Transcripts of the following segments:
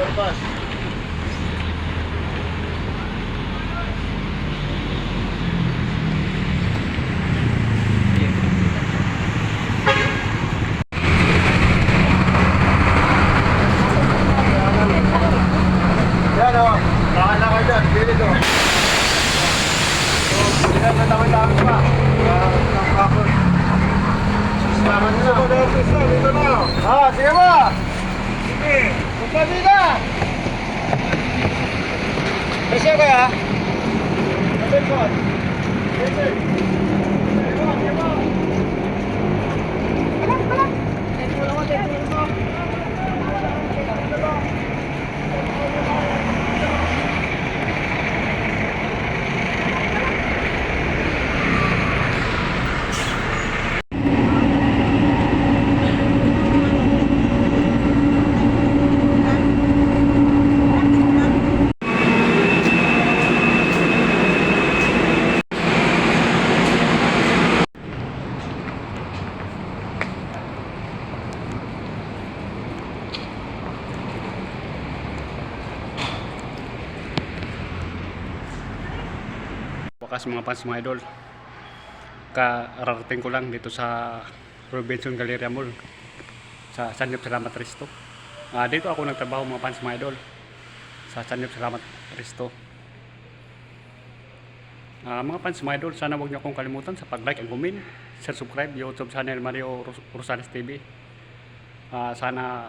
Overpass. Yan o, baka na kayo dyan, pilit o. So, yan na tawin-tawin pa. Ang kapon. Salamat na. Dito na. Ah, sige ba? Sige. Punta dito. Presyo kaya? Presyo ko. Presyo. Wakas mga fans mga idol, kararating ko lang dito sa Robinson Galleria Mall sa San Jose Salamat Resto. Dito ako nagtrabaho mga fans mga idol sa San Jose Salamat Resto. Mga fans mga idol, sana huwag niyo akong kalimutan sa pag-like and comment, share, subscribe YouTube channel Mario Rosales TV. Sana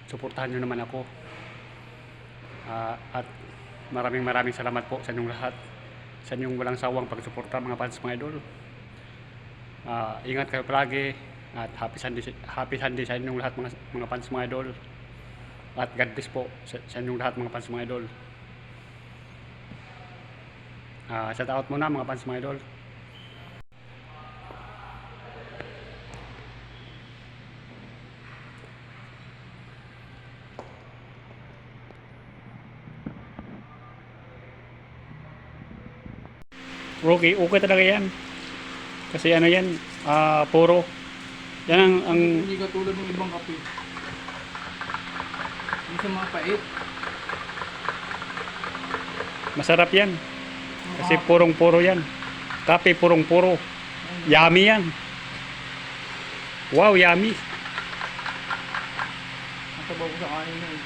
suportahan niyo naman ako. At maraming salamat po sa inyong lahat, sa inyong walang sawang pagsuporta mga fans mga idol. Ingat kayo palagi at happy Sunday sa inyong lahat mga fans mga idol. At God bless po sa inyong lahat mga fans mga idol. Shout out muna mga fans mga idol. Okay talaga yan. Kasi ano yan, puro. Yan ang Hindi katulad ng ibang kape. Yung sa mga pait. masarap yan. Kasi purong-puro yan. Kape purong-puro. Yummy yan. Wow, yummy. Natabaw ko sa kanin yun.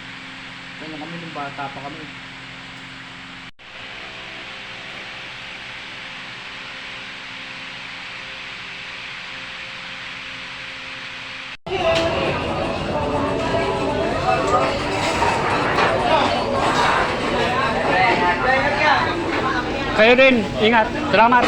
Kaya kami nung bata pa kami. Kayo din, ingat. Salamat.